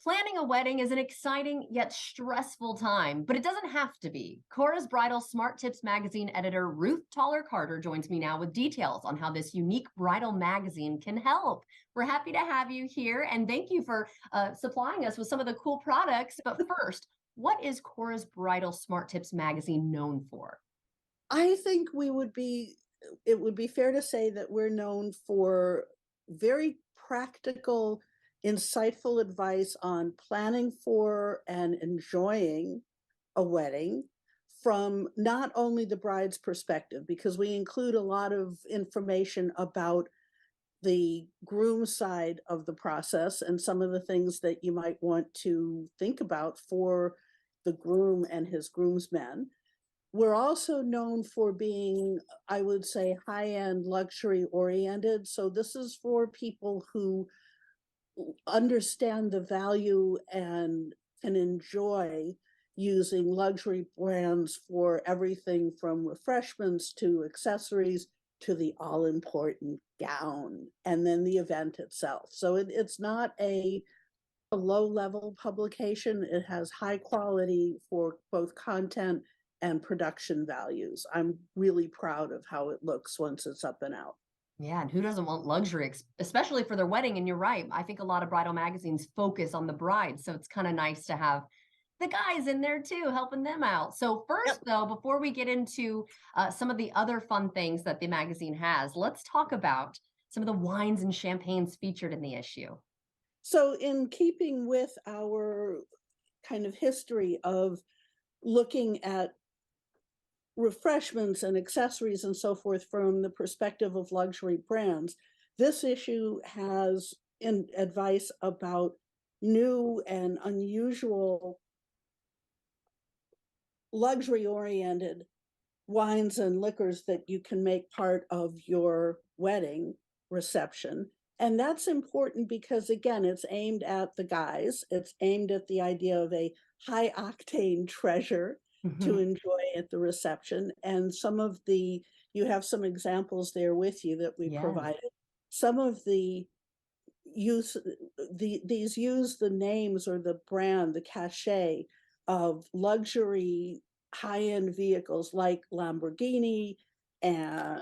Planning a wedding is an exciting yet stressful time, but it doesn't have to be. Cora's Bridal Smart Tips magazine editor Ruth Thaler-Carter joins me now with details on how this unique bridal magazine can help. We're happy to have you here, and thank you for supplying us with some of the cool products. But first, what is Cora's Bridal Smart Tips magazine known for? I think it would be fair to say that we're known for very practical, insightful advice on planning for and enjoying a wedding from not only the bride's perspective, because we include a lot of information about the groom side of the process and some of the things that you might want to think about for the groom and his groomsmen. We're also known for being, I would say, high-end luxury oriented. So this is for people who understand the value and can enjoy using luxury brands for everything from refreshments to accessories to the all-important gown and then the event itself. So it's not a low-level publication. It has high quality for both content and production values. I'm really proud of how it looks once it's up and out. Yeah, and who doesn't want luxury, especially for their wedding? And you're right. I think a lot of bridal magazines focus on the bride. So it's kind of nice to have the guys in there too, helping them out. So first, though, before we get into some of the other fun things that the magazine has, let's talk about some of the wines and champagnes featured in the issue. So in keeping with our kind of history of looking at refreshments and accessories and so forth from the perspective of luxury brands, this issue has advice about new and unusual luxury-oriented wines and liquors that you can make part of your wedding reception. And that's important because, again, it's aimed at the guys. It's aimed at the idea of a high-octane treasure to enjoy at the reception. And you have some examples there with you that we provided. Some of these use the names or the brand, the cachet of luxury high-end vehicles like Lamborghini and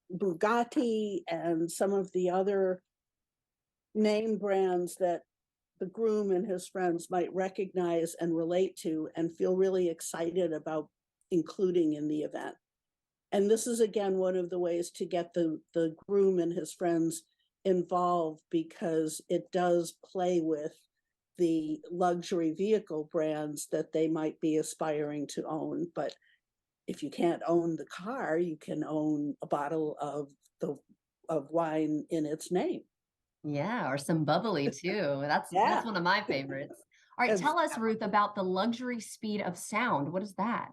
Bugatti and some of the other name brands that the groom and his friends might recognize and relate to and feel really excited about including in the event. And this is, again, one of the ways to get the groom and his friends involved, because it does play with the luxury vehicle brands that they might be aspiring to own. But if you can't own the car, you can own a bottle of wine in its name. Yeah, or some bubbly too. That's one of my favorites. All right, tell us, Ruth, about the luxury speed of sound. What is that?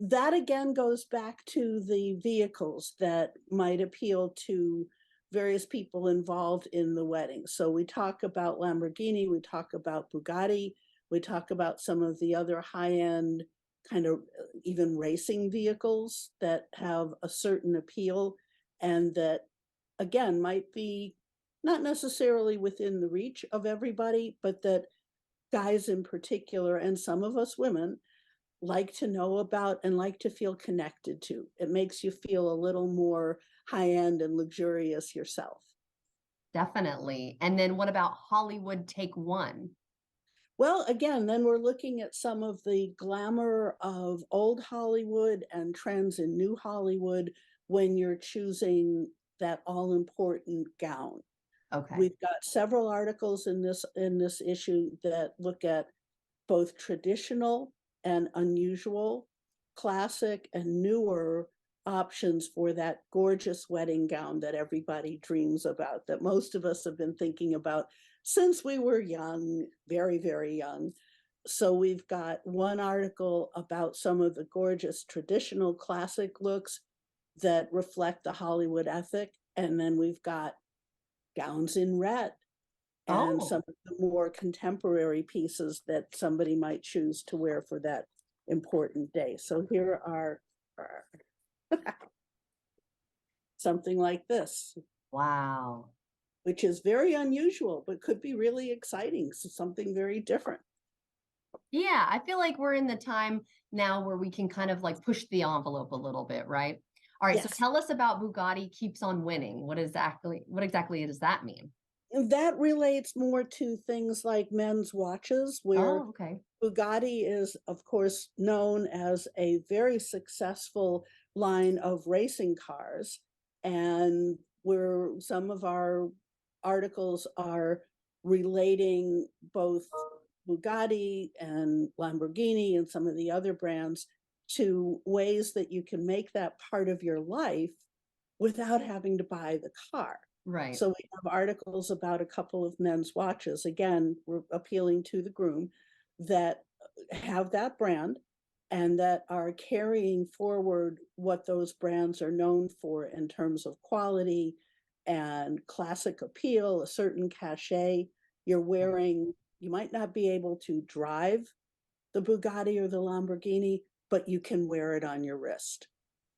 That again goes back to the vehicles that might appeal to various people involved in the wedding. So we talk about Lamborghini, we talk about Bugatti, we talk about some of the other high-end kind of even racing vehicles that have a certain appeal and that, again, might be not necessarily within the reach of everybody, but that guys in particular, and some of us women, like to know about and like to feel connected to. It makes you feel a little more high-end and luxurious yourself. Definitely. And then what about Hollywood Take One? Well, again, then we're looking at some of the glamour of old Hollywood and trends in new Hollywood when you're choosing that all-important gown. Okay. We've got several articles in this issue that look at both traditional and unusual, classic and newer options for that gorgeous wedding gown that everybody dreams about, that most of us have been thinking about since we were young, very, very young. So we've got one article about some of the gorgeous traditional classic looks that reflect the Hollywood ethic. And then we've got gowns in red and some of the more contemporary pieces that somebody might choose to wear for that important day. So here are something like this. Wow. which is very unusual, but could be really exciting. So something very different. Yeah, I feel like we're in the time now where we can kind of like push the envelope a little bit, right? All right, so Yes. tell us about Bugatti keeps on winning. What exactly does that mean? And that relates more to things like men's watches, where Oh, okay. Bugatti is, of course, known as a very successful line of racing cars. And where some of our articles are relating both Bugatti and Lamborghini and some of the other brands to ways that you can make that part of your life without having to buy the car. Right. So we have articles about a couple of men's watches, again, we're appealing to the groom, that have that brand and that are carrying forward what those brands are known for in terms of quality and classic appeal, a certain cachet. You're wearing, you might not be able to drive the Bugatti or the Lamborghini, but you can wear it on your wrist.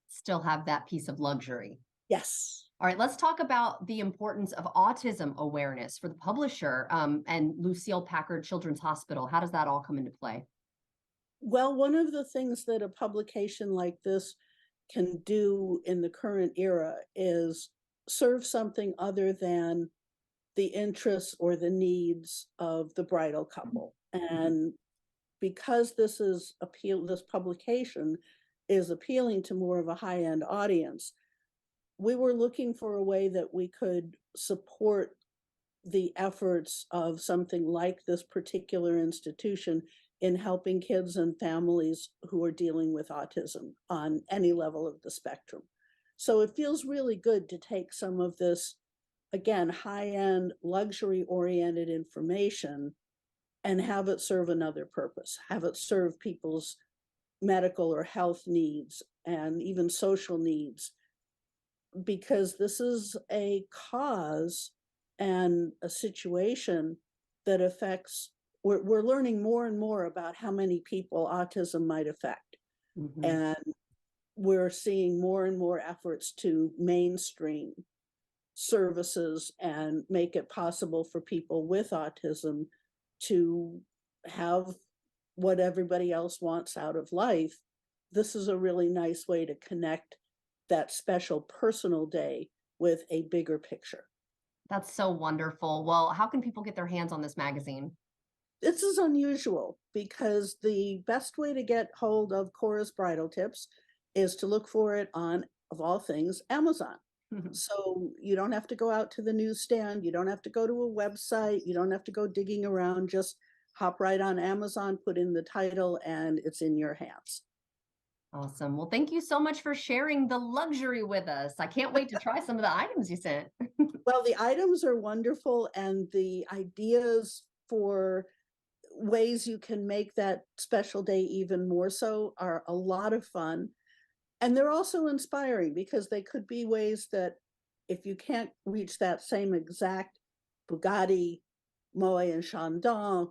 Still have that piece of luxury. Yes. All right, let's talk about the importance of autism awareness for the publisher and Lucille Packard Children's Hospital. How does that all come into play? Well, one of the things that a publication like this can do in the current era is serve something other than the interests or the needs of the bridal couple. And because this publication is appealing to more of a high-end audience, we were looking for a way that we could support the efforts of something like this particular institution in helping kids and families who are dealing with autism on any level of the spectrum. So it feels really good to take some of this, again, high-end, luxury-oriented information and have it serve another purpose, have it serve people's medical or health needs and even social needs, because this is a cause and a situation that affects, we're learning more and more about how many people autism might affect. Mhm. And we're seeing more and more efforts to mainstream services and make it possible for people with autism to have what everybody else wants out of life. This is a really nice way to connect that special personal day with a bigger picture. That's so wonderful. Well, how can people get their hands on this magazine? This is unusual because the best way to get hold of Cora's bridal tips is to look for it on, of all things, Amazon. So you don't have to go out to the newsstand, you don't have to go to a website, you don't have to go digging around, just hop right on Amazon, put in the title, and it's in your hands. Awesome. Well, thank you so much for sharing the luxury with us. I can't wait to try some of the items you sent. Well, the items are wonderful, and the ideas for ways you can make that special day even more so are a lot of fun. And they're also inspiring because they could be ways that if you can't reach that same exact Bugatti, Moët and Chandon,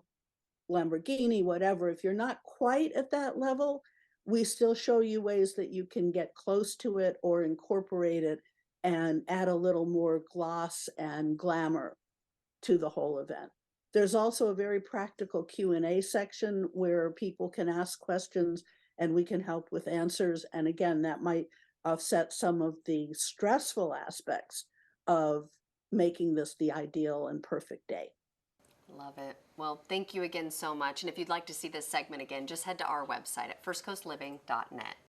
Lamborghini, whatever, if you're not quite at that level, we still show you ways that you can get close to it or incorporate it and add a little more gloss and glamour to the whole event. There's also a very practical Q&A section where people can ask questions and we can help with answers. And again, that might offset some of the stressful aspects of making this the ideal and perfect day. Love it. Well, thank you again so much. And if you'd like to see this segment again, just head to our website at firstcoastliving.net.